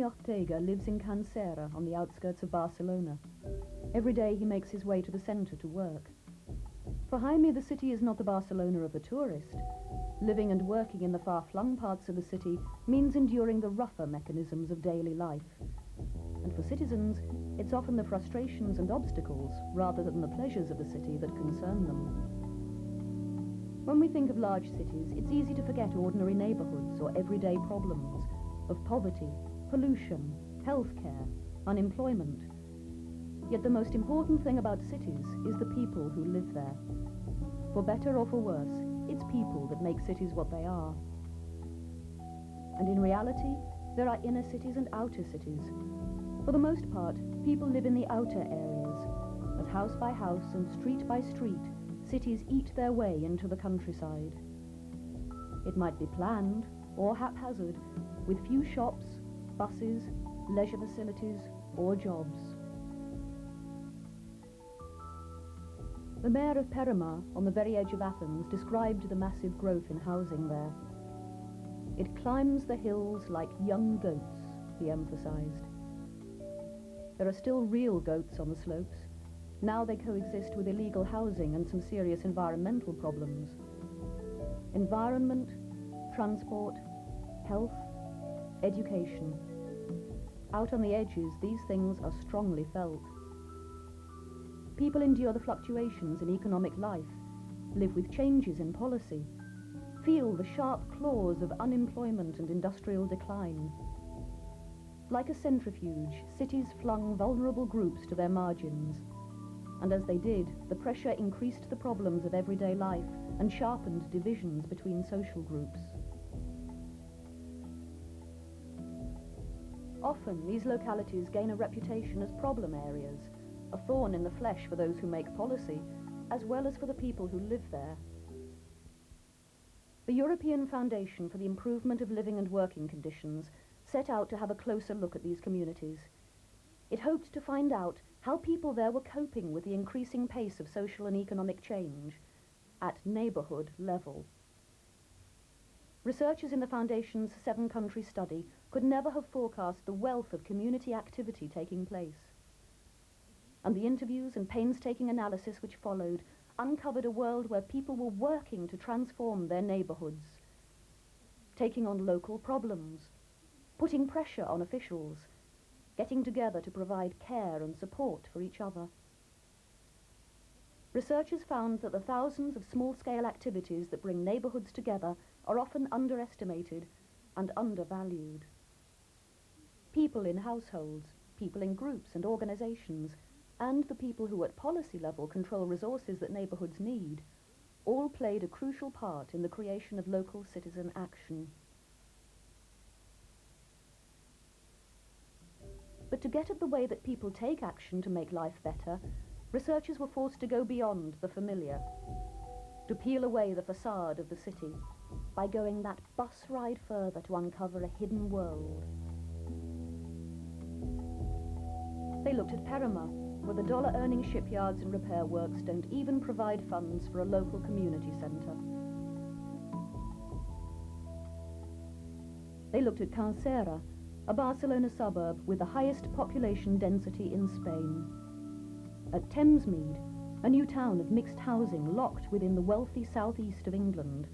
Ortega lives in Cancera on the outskirts of Barcelona. Every day he makes his way to the centre to work. For Jaime, the city is not the Barcelona of the tourist. Living and working in the far-flung parts of the city means enduring the rougher mechanisms of daily life. And for citizens, it's often the frustrations and obstacles, rather than the pleasures of the city, that concern them. When we think of large cities, it's easy to forget ordinary neighbourhoods or everyday problems of poverty, pollution, healthcare, unemployment. Yet the most important thing about cities is the people who live there. For better or for worse, it's people that make cities what they are. And in reality, there are inner cities and outer cities. For the most part, people live in the outer areas. As house by house and street by street, cities eat their way into the countryside. It might be planned or haphazard, with few shops, buses, leisure facilities, or jobs. The mayor of Perama, on the very edge of Athens, described the massive growth in housing there. It climbs the hills like young goats, he emphasized. There are still real goats on the slopes. Now they coexist with illegal housing and some serious environmental problems. Environment, transport, health, education. Out on the edges, these things are strongly felt. People endure the fluctuations in economic life, live with changes in policy, feel the sharp claws of unemployment and industrial decline. Like a centrifuge, cities flung vulnerable groups to their margins, and as they did, the pressure increased the problems of everyday life and sharpened divisions between social groups. Often, these localities gain a reputation as problem areas, a thorn in the flesh for those who make policy, as well as for the people who live there. The European Foundation for the Improvement of Living and Working Conditions set out to have a closer look at these communities. It hoped to find out how people there were coping with the increasing pace of social and economic change at neighbourhood level. Researchers in the Foundation's 7-country study could never have forecast the wealth of community activity taking place. And the interviews and painstaking analysis which followed uncovered a world where people were working to transform their neighbourhoods, taking on local problems, putting pressure on officials, getting together to provide care and support for each other. Researchers found that the thousands of small-scale activities that bring neighbourhoods together are often underestimated and undervalued. People in households, people in groups and organisations, and the people who at policy level control resources that neighbourhoods need, all played a crucial part in the creation of local citizen action. But to get at the way that people take action to make life better, researchers were forced to go beyond the familiar, to peel away the facade of the city by going that bus ride further to uncover a hidden world. They looked at Perama, where the dollar-earning shipyards and repair works don't even provide funds for a local community centre. They looked at Cancera, a Barcelona suburb with the highest population density in Spain. At Thamesmead, a new town of mixed housing locked within the wealthy southeast of England.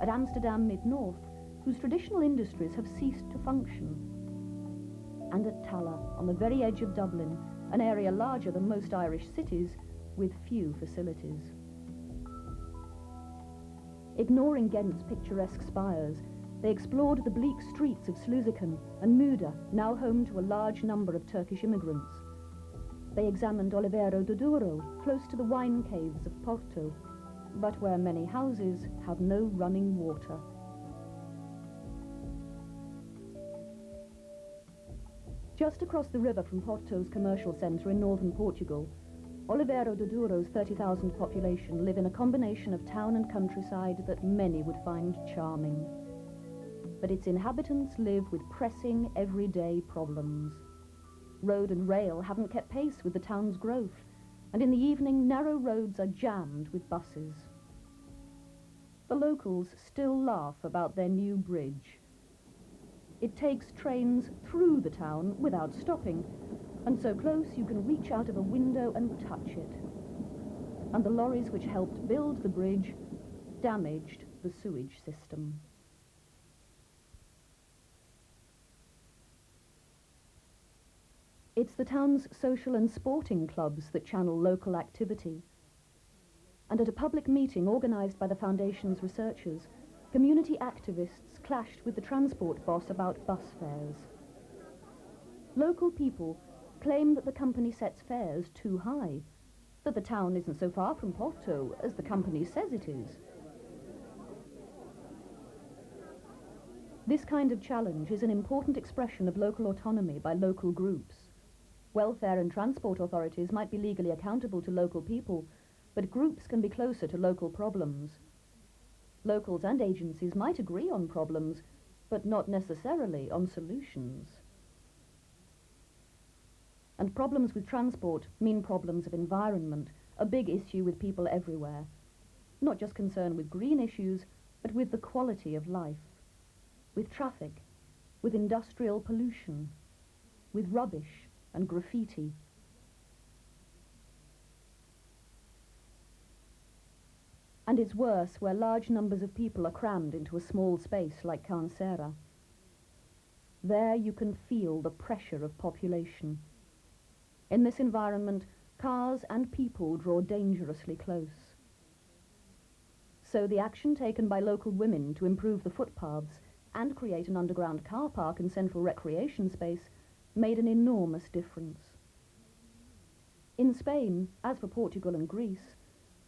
At Amsterdam Mid-North, whose traditional industries have ceased to function. And at Tala, on the very edge of Dublin, an area larger than most Irish cities, with few facilities. Ignoring Ghent's picturesque spires, they explored the bleak streets of Sluziken and Muda, now home to a large number of Turkish immigrants. They examined Oliveira do Douro, close to the wine caves of Porto, but where many houses have no running water. Just across the river from Porto's commercial centre in northern Portugal, Oliveira do Douro's 30,000 population live in a combination of town and countryside that many would find charming. But its inhabitants live with pressing, everyday problems. Road and rail haven't kept pace with the town's growth, and in the evening narrow roads are jammed with buses. The locals still laugh about their new bridge. It takes trains through the town without stopping, and so close you can reach out of a window and touch it. And the lorries which helped build the bridge damaged the sewage system. It's the town's social and sporting clubs that channel local activity. And at a public meeting organised by the Foundation's researchers, community activists clashed with the transport boss about bus fares. Local people claim that the company sets fares too high, that the town isn't so far from Porto as the company says it is. This kind of challenge is an important expression of local autonomy by local groups. Welfare and transport authorities might be legally accountable to local people, but groups can be closer to local problems. Locals and agencies might agree on problems, but not necessarily on solutions. And problems with transport mean problems of environment, a big issue with people everywhere. Not just concerned with green issues, but with the quality of life, with traffic, with industrial pollution, with rubbish and graffiti. And it's worse where large numbers of people are crammed into a small space like Canseira. There you can feel the pressure of population. In this environment, cars and people draw dangerously close. So the action taken by local women to improve the footpaths and create an underground car park and central recreation space made an enormous difference. In Spain, as for Portugal and Greece,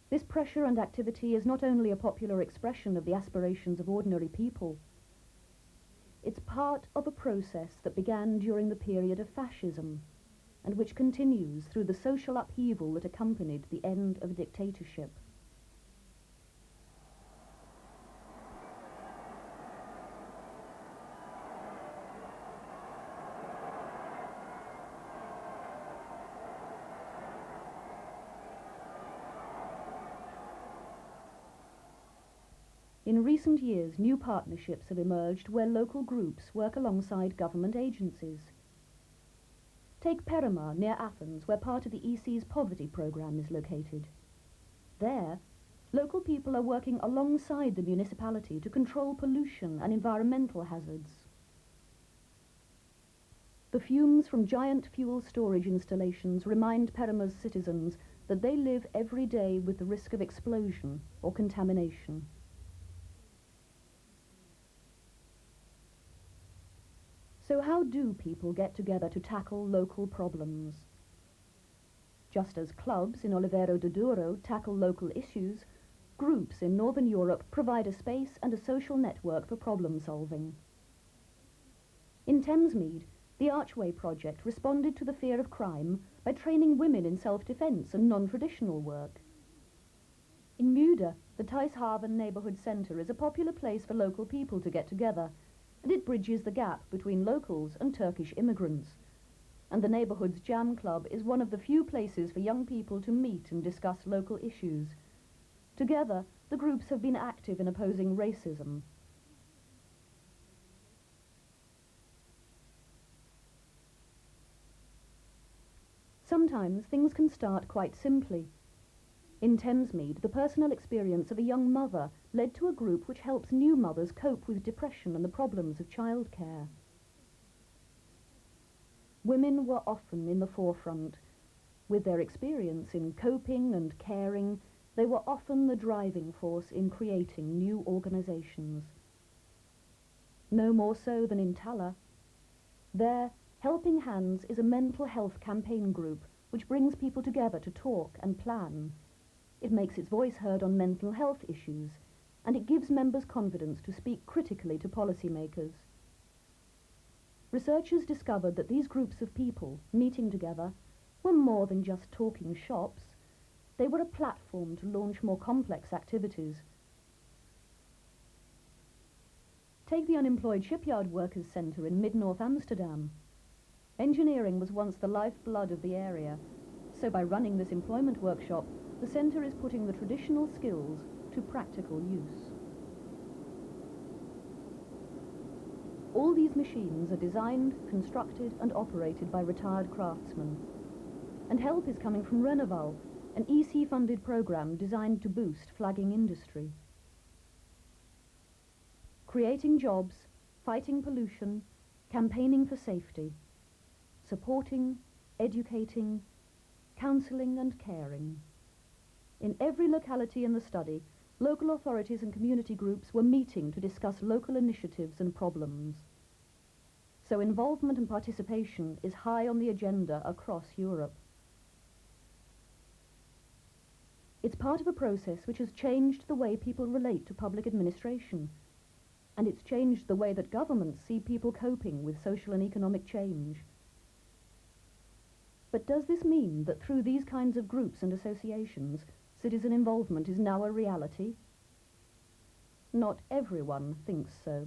this pressure and activity is not only a popular expression of the aspirations of ordinary people, it's part of a process that began during the period of fascism and which continues through the social upheaval that accompanied the end of dictatorship. In recent years, new partnerships have emerged where local groups work alongside government agencies. Take Perama, near Athens, where part of the EC's poverty programme is located. There, local people are working alongside the municipality to control pollution and environmental hazards. The fumes from giant fuel storage installations remind Perama's citizens that they live every day with the risk of explosion or contamination. So how do people get together to tackle local problems? Just as clubs in Oliveira do Douro tackle local issues, groups in Northern Europe provide a space and a social network for problem solving. In Thamesmead, the Archway Project responded to the fear of crime by training women in self-defence and non-traditional work. In Muda, the Thuishaven neighbourhood centre is a popular place for local people to get together, and it bridges the gap between locals and Turkish immigrants. And the neighbourhood's Jam Club is one of the few places for young people to meet and discuss local issues. Together, the groups have been active in opposing racism. Sometimes things can start quite simply. In Thamesmead, the personal experience of a young mother led to a group which helps new mothers cope with depression and the problems of childcare. Women were often in the forefront. With their experience in coping and caring, they were often the driving force in creating new organisations. No more so than in Tala. There, Helping Hands is a mental health campaign group which brings people together to talk and plan. It makes its voice heard on mental health issues, and it gives members confidence to speak critically to policymakers. Researchers discovered that these groups of people meeting together were more than just talking shops. They were a platform to launch more complex activities. Take the Unemployed Shipyard Workers Centre in mid-North Amsterdam. Engineering was once the lifeblood of the area, so by running this employment workshop, the centre is putting the traditional skills to practical use. All these machines are designed, constructed and operated by retired craftsmen. And help is coming from Reneval, an EC-funded program designed to boost flagging industry. Creating jobs, fighting pollution, campaigning for safety, supporting, educating, counselling and caring. In every locality in the study, local authorities and community groups were meeting to discuss local initiatives and problems. So involvement and participation is high on the agenda across Europe. It's part of a process which has changed the way people relate to public administration, and it's changed the way that governments see people coping with social and economic change. But does this mean that through these kinds of groups and associations, citizen involvement is now a reality? Not everyone thinks so.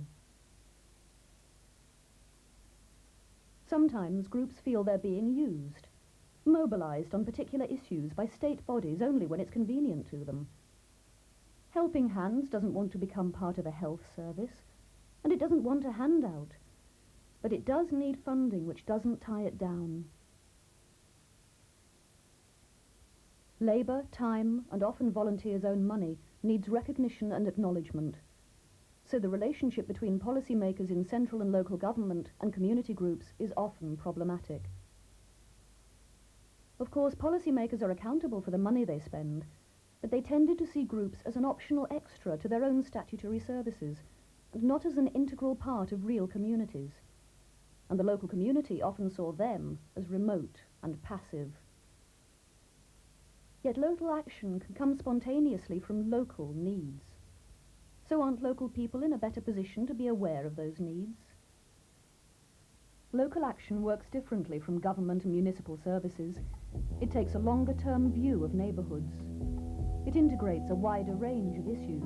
Sometimes groups feel they're being used, mobilized on particular issues by state bodies only when it's convenient to them. Helping Hands doesn't want to become part of a health service, and it doesn't want a handout, but it does need funding which doesn't tie it down. Labour, time, and often volunteers' own money needs recognition and acknowledgement. So the relationship between policymakers in central and local government and community groups is often problematic. Of course, policymakers are accountable for the money they spend, but they tended to see groups as an optional extra to their own statutory services, and not as an integral part of real communities. And the local community often saw them as remote and passive. Yet local action can come spontaneously from local needs. So aren't local people in a better position to be aware of those needs? Local action works differently from government and municipal services. It takes a longer-term view of neighbourhoods. It integrates a wider range of issues.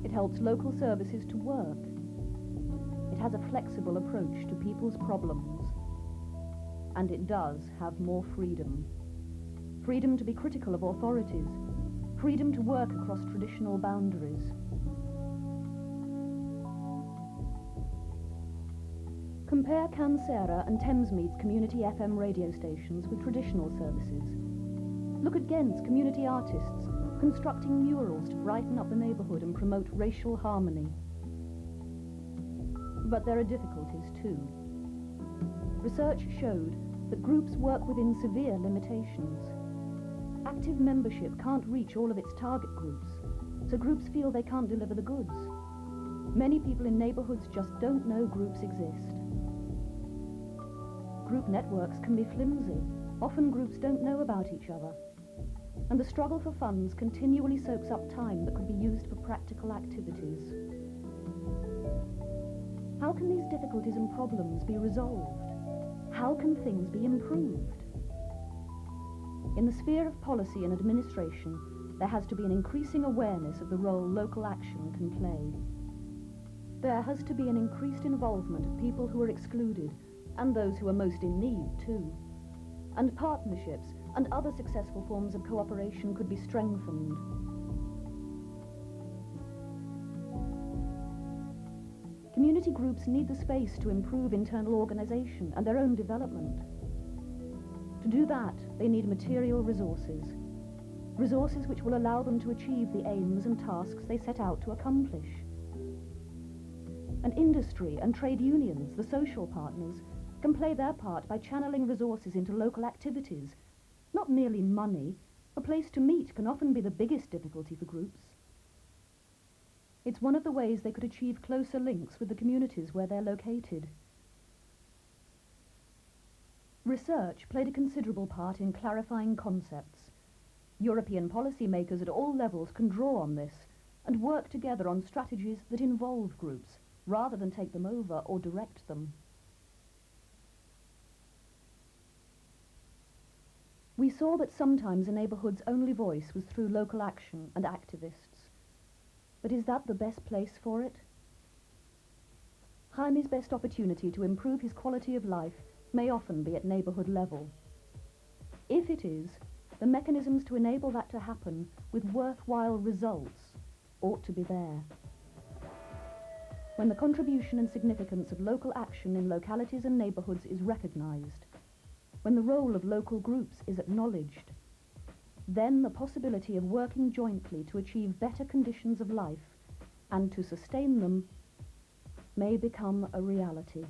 It helps local services to work. It has a flexible approach to people's problems. And it does have more freedom. Freedom to be critical of authorities. Freedom to work across traditional boundaries. Compare Cansera and Thamesmead's community FM radio stations with traditional services. Look at Ghent's community artists constructing murals to brighten up the neighbourhood and promote racial harmony. But there are difficulties too. Research showed that groups work within severe limitations. Active membership can't reach all of its target groups, so groups feel they can't deliver the goods. Many people in neighbourhoods just don't know groups exist. Group networks can be flimsy. Often groups don't know about each other. And the struggle for funds continually soaks up time that could be used for practical activities. How can these difficulties and problems be resolved? How can things be improved? In the sphere of policy and administration, there has to be an increasing awareness of the role local action can play. There has to be an increased involvement of people who are excluded, and those who are most in need too. And partnerships and other successful forms of cooperation could be strengthened. Community groups need the space to improve internal organisation and their own development. To do that, they need material resources. Resources which will allow them to achieve the aims and tasks they set out to accomplish. And industry and trade unions, the social partners, can play their part by channeling resources into local activities. Not merely money. A place to meet can often be the biggest difficulty for groups. It's one of the ways they could achieve closer links with the communities where they're located. Research played a considerable part in clarifying concepts. European policymakers at all levels can draw on this and work together on strategies that involve groups, rather than take them over or direct them. We saw that sometimes a neighbourhood's only voice was through local action and activists. But is that the best place for it? Jaime's best opportunity to improve his quality of life may often be at neighbourhood level. If it is, the mechanisms to enable that to happen with worthwhile results ought to be there. when the contribution and significance of local action in localities and neighborhoods is recognized, when the role of local groups is acknowledged, then the possibility of working jointly to achieve better conditions of life and to sustain them may become a reality.